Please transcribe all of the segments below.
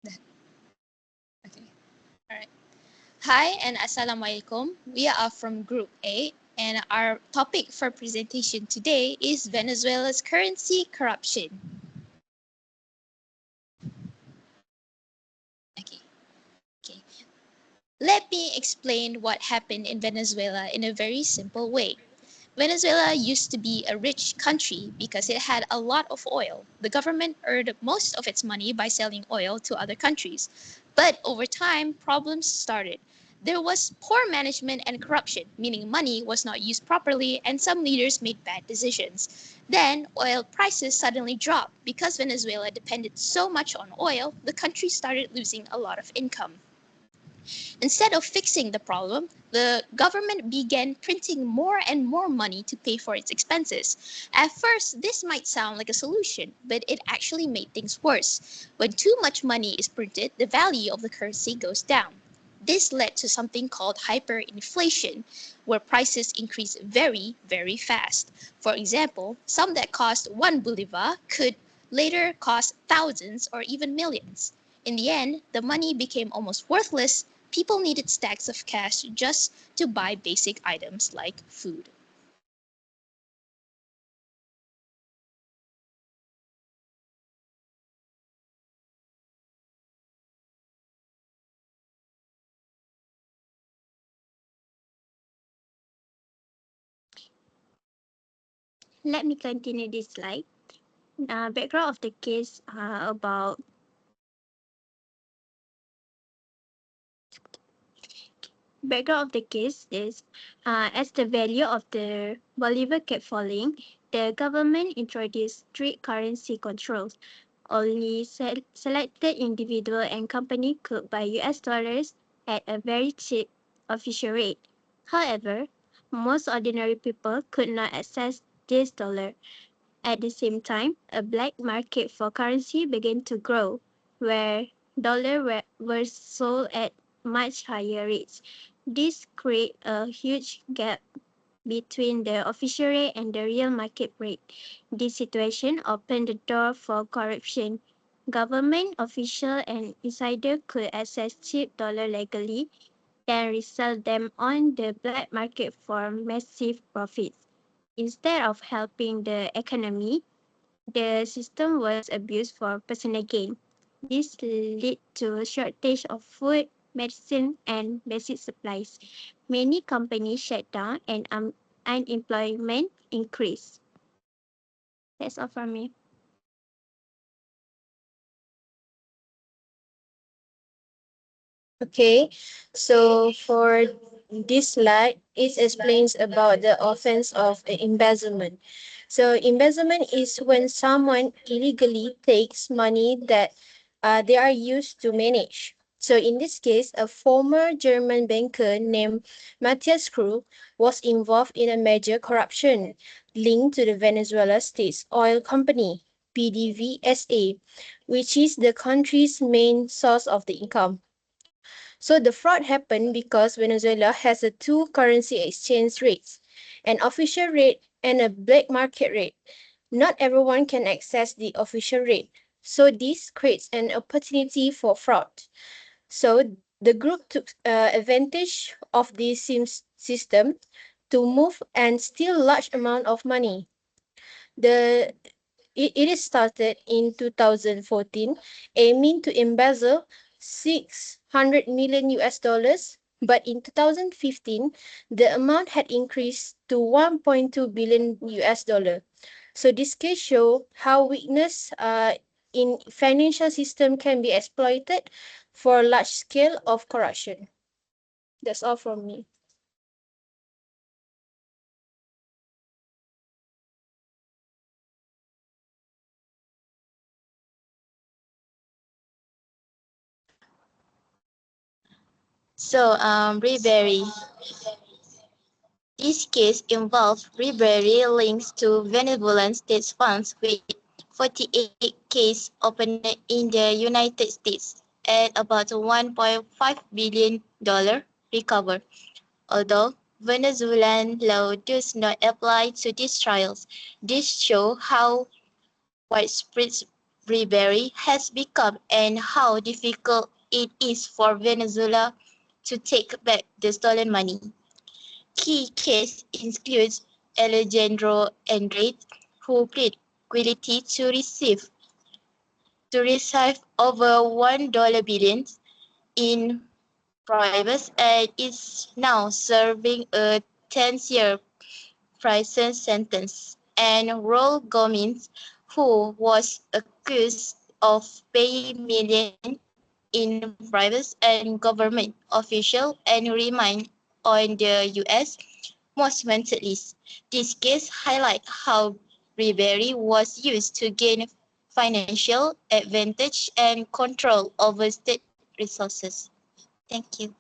Okay. All right. Hi and assalamualaikum. We are from Group A, and our topic for presentation today is Venezuela's currency corruption. Okay. Okay. Let me explain what happened in Venezuela in a very simple way. Venezuela used to be a rich country because it had a lot of oil. The government earned most of its money by selling oil to other countries. But over time, problems started. There was poor management and corruption, meaning money was not used properly and some leaders made bad decisions. Then, oil prices suddenly dropped. Because Venezuela depended so much on oil, the country started losing a lot of income. Instead of fixing the problem, the government began printing more and more money to pay for its expenses. At first, this might sound like a solution, but it actually made things worse. When too much money is printed, the value of the currency goes down. This led to something called hyperinflation, where prices increase very, very fast. For example, some that cost 1 bolivar could later cost thousands or even millions. In the end, the money became almost worthless. People needed stacks of cash just to buy basic items like food. Let me continue this slide. Background of the case about background of the case is as the value of the bolivar kept falling, the government introduced strict currency controls. Only selected individual and company could buy US dollars at a very cheap official rate. However, most ordinary people could not access this dollar. At the same time, a black market for currency began to grow, where dollars were sold at much higher rates. This created a huge gap between the official rate and the real market rate. This situation opened the door for corruption. Government officials and insiders could access cheap dollars legally, then resell them on the black market for massive profits. Instead of helping the economy, the system was abused for personal gain. This led to a shortage of food, medicine, and basic supplies. Many companies shut down and unemployment increased. That's all from me. Okay, so for this slide, it explains about the offense of embezzlement. So embezzlement is when someone illegally takes money that they are used to manage. So in this case, a former German banker named Matthias Krug was involved in a major corruption linked to the Venezuela State's Oil Company, PDVSA, which is the country's main source of the income. So the fraud happened because Venezuela has a two currency exchange rates, an official rate and a black market rate. Not everyone can access the official rate. So this creates an opportunity for fraud. So the group took advantage of this system to move and steal large amount of money. The it is started in 2014, aiming to embezzle 600 million US dollars, but in 2015, the amount had increased to 1.2 billion US dollar. So this case show how weakness in financial system can be exploited for large scale of corruption. That's all from me. Bribery. This case involved bribery links to Venezuelan state funds with 48 cases opened in the United States and about $1.5 billion recovered. Although Venezuelan law does not apply to these trials, this shows how widespread bribery has become and how difficult it is for Venezuela to take back the stolen money. Key case includes Alejandro Andrade, who pleaded guilty to receive over $1 billion in bribes and is now serving a 10-year prison sentence. And Raul Gomez, who was accused of paying millions in bribes and government officials and remain on the U.S. most wanted list. This case highlights how bribery was used to gain financial advantage and control over state resources. Thank you.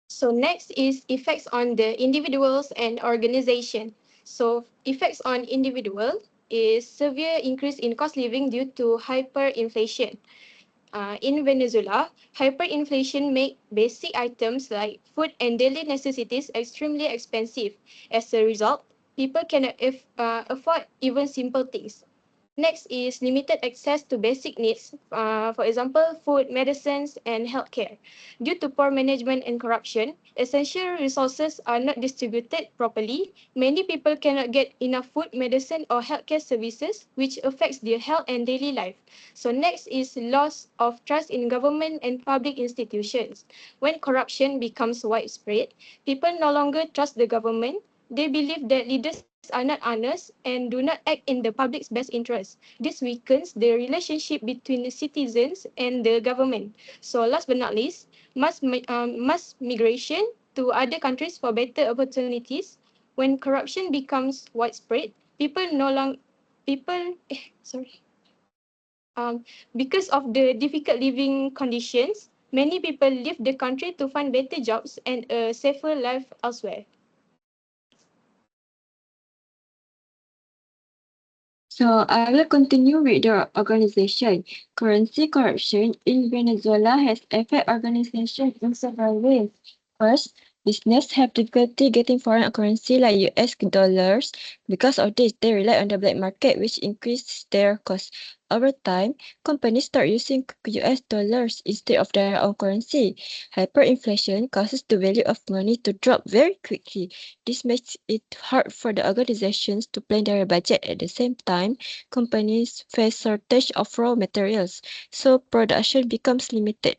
So next is effects on the individuals and organization. So effects on individual is severe increase in cost living due to hyperinflation. In Venezuela, hyperinflation make basic items like food and daily necessities extremely expensive. As a result, people cannot afford even simple things. Next is limited access to basic needs, for example, food, medicines, and healthcare. Due to poor management and corruption, essential resources are not distributed properly. Many people cannot get enough food, medicine, or healthcare services, which affects their health and daily life. So next is loss of trust in government and public institutions. When corruption becomes widespread, people no longer trust the government. They believe that leaders are not honest and do not act in the public's best interest. This weakens the relationship between the citizens and the government. So last but not least, mass migration to other countries for better opportunities. When corruption becomes widespread, people no longer people sorry because of the difficult living conditions, many people leave the country to find better jobs and a safer life elsewhere. So I will continue with the organization. Currency corruption in Venezuela has affected organization in several ways. First, business have difficulty getting foreign currency like US dollars. Because of this, they rely on the black market, which increases their costs. Over time, companies start using US dollars instead of their own currency. Hyperinflation causes the value of money to drop very quickly. This makes it hard for the organizations to plan their budget. At the same time, companies face shortage of raw materials, so production becomes limited.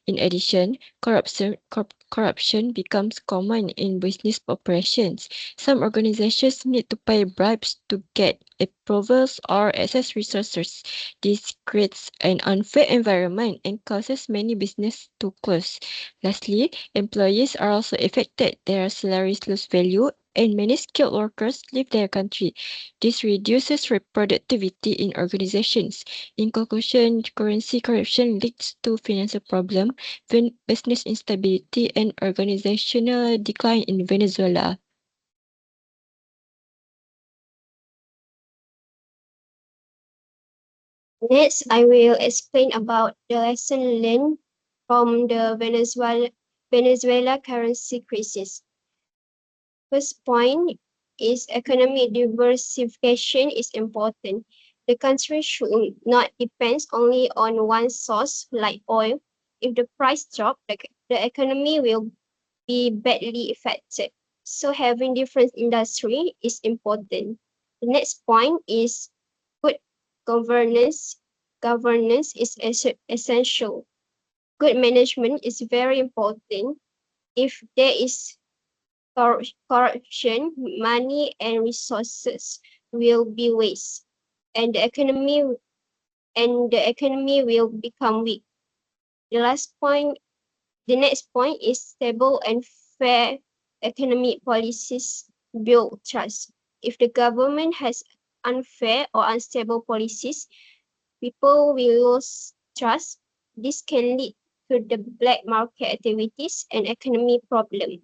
In addition, corruption becomes common in business operations. Some organizations need to pay bribes to get approvals or access resources. This creates an unfair environment and causes many businesses to close. Lastly, employees are also affected. Their salaries lose value and many skilled workers leave their country. This reduces productivity in organizations. In conclusion, currency corruption leads to financial problems, business instability, and organizational decline in Venezuela. Next, I will explain about the lesson learned from the Venezuela currency crisis. First point is economic diversification is important. The country should not depend only on one source like oil. If the price drops, the economy will be badly affected. So having different industry is important. The next point is good governance. Governance is essential. Good management is very important. If there is corruption, money and resources will be waste, and the economy will become weak. The next point is stable and fair economic policies build trust. If the government has unfair or unstable policies, people will lose trust. This can lead to the black market activities and economic problems.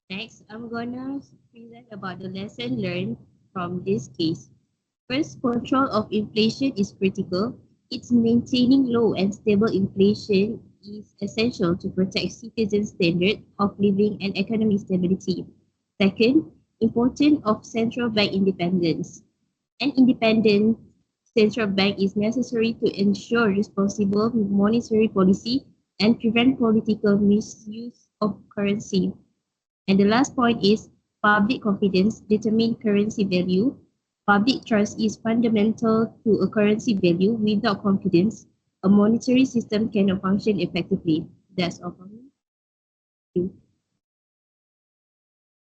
Next, I'm gonna present about the lesson learned from this case. First, control of inflation is critical. It's maintaining low and stable inflation is essential to protect citizens' standard of living and economic stability. Second, importance of central bank independence. An independent central bank is necessary to ensure responsible monetary policy and prevent political misuse of currency. And the last point is public confidence determines currency value. Public trust is fundamental to a currency value. Without confidence, a monetary system cannot function effectively. That's all from me. Thank you.